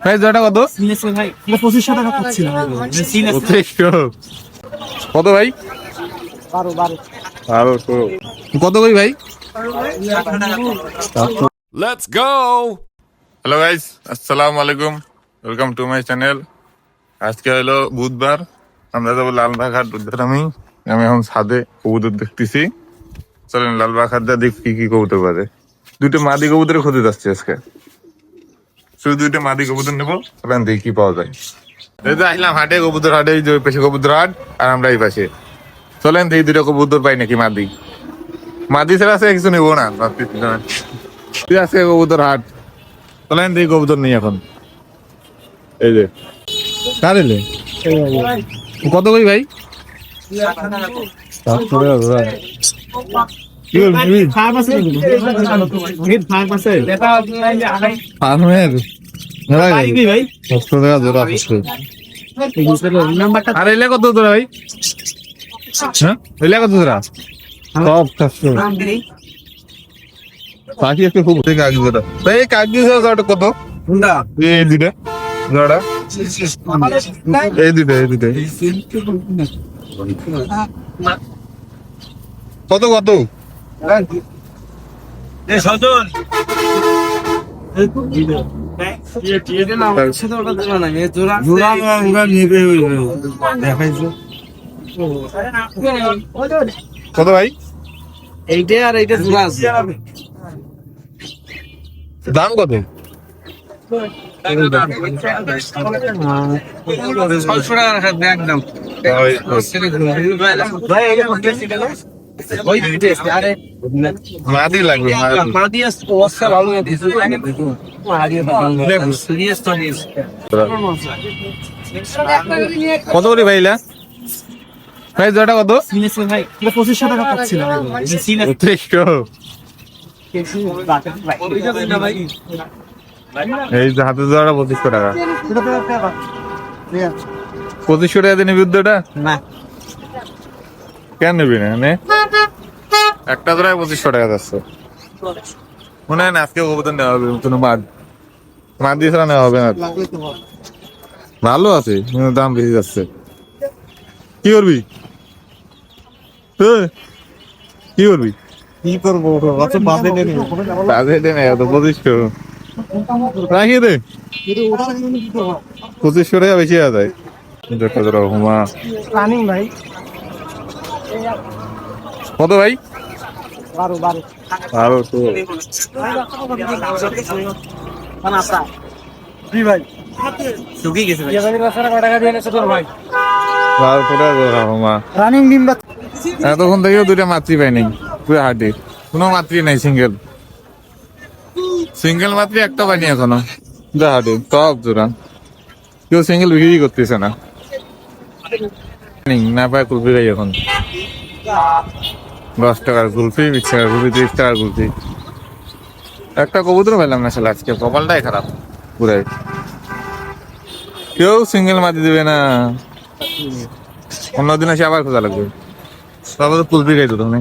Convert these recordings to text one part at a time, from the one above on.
ভাই জোড়াটা কত? ভাই 2500 টাকা পাচ্ছিলাম। কত ভাই? 1200। কত কই ভাই? Let's go! হ্যালো গাইস, আসসালামু আলাইকুম, ওয়েলকাম টু মাই চ্যানেল। আজকে হলো বুধবার, আমরা যাবো লালবাগহাট উদ্যানে। আমি এখন ছাদে কবুতর দেখতেছি। চলেন লালবাগহাট যা দেখি কি কি কবুতর পারে। দুটো মাদি কবুতরের খোঁজে যাচ্ছে আজকে, শুধু দুইটা মাদি কবুতর নেবো। চলেন দেখি কি পাওয়া যায়। এই যে আসলাম হাটে, কবুতর হাটে, এই যে ওই পাশে কবুতর হাট আর আমরা এই পাশে। চলেন দেখি দুটো কবুতর পাই নাকি মাদি। মাদি ছাড়া আছে কিছু নেবো না, আছে কবুতর হাট। চলেন দেখি কবুতর নেই এখন। এই যে কার এলে কত কই ভাই? আর এলে কত তোরা ভাই? হ্যাঁ এলে কত তোরা? সব পাখি একটু খুব কাগজ ভাই, কাগজ কত? এই দুটা জোড়া, এই দুটা কত কত? কত ভাই? এইটা আর এইটা জোড়া আছে। দাম কত? 600 টাকা রাখার ব্যাগ দাম। মাদি লাগবে, কত করে ভাই? ভাই জোড়াটা কত? ভাই 2500 টাকা পাচ্ছিলাম। এই যে হাতে জোড়াটা 2500 টাকা। 2500 টাকা দিয়ে নিবি উদ্যোগটা? না কেন নিবি না? একটা জোড়ায় 2500 টাকা যাচ্ছে। মনে হয় না আজকে কবুতর নেওয়া হবে, কোনো মাদ দিয়ে ছাড়া নেওয়া হবে না। ভালো আছে কিন্তু দাম বেশি যাচ্ছে। কি করবি কি করবি? কি করবো? রাখিয়ে দে, 2500 টাকা বেশি যায়। রানিং ভাই কত ভাই? 12 1200। ভাই শুকিয়ে গেছে ভাই। টাকা দিয়ে এনেছে তোর ভাই। 1200 টাকা জোড়া হুমা। রানিং ডিম এতক্ষণ থেকেও দুইটা মাতৃ পাইনি পুরো হাটে, কোনো মাতৃ নাই। সিঙ্গেল মাতৃ একটা পাইনি এখনো হাটে। সব জোড়া, কেউ সিঙ্গেল বিক্রি করতেছে না। না পায় কুলফি গাই এখন 10 টাকার কুলফি, 20 টাকার কুলফি, 30 টাকার কুলফি। একটা কবুতর পেলাম না শালা, আজকে কপালটাই খারাপ পুরাই। কেউ সিঙ্গেল মাতি দেবে না, অন্যদিন এসে আবার খোঁজা লাগবে। তারপর তো কুলফি খাইতো তুমি।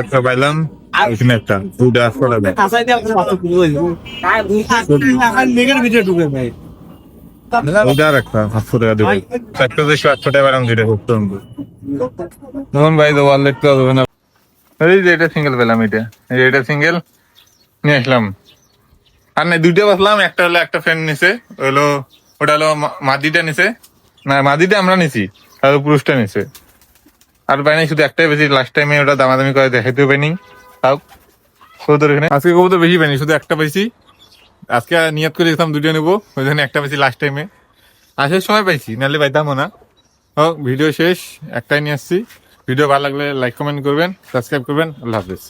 একটা পাইলাম, ওইখানে একটা দুইটা 800 টাকা। ওইটা আর একটা 700 টাকা দেবে। একটা 800 টাকা পাইলাম, দুইটা করতাম তখন ভাই তো ওয়ালেট তো হবে না। এই যে এটা সিঙ্গেল পেলাম, এটা সিঙ্গেল নিয়ে আসলাম। আর না দুইটা বসলাম, একটা হলো একটা ফ্রেন্ড নিছে, ওটা হলো মাদিটা নিছে, না মাদিটা আমরা নিছি আর পুরুষটা নিছে। আর পাই নাই, শুধু একটাই বেশি। লাস্ট টাইমে ওটা দামাদামি করে দেখাইতেও পাইনি। তাও কবুতর এখানে আজকে কবুতর বেশি পাইনি, শুধু একটা পাইছি। আজকে নিয়ত করে দিতাম দুটো নেবো, ওই জন্য একটা পাইছি লাস্ট টাইমে। আসার সময় পাইছি, নাহলে পাইতামও না। হোক, ভিডিও শেষ, একটাই নিয়ে আসছি। ভিডিও ভালো লাগলে লাইক কমেন্ট করবেন, সাবস্ক্রাইব করবেন। আল্লাহ হাফেজ।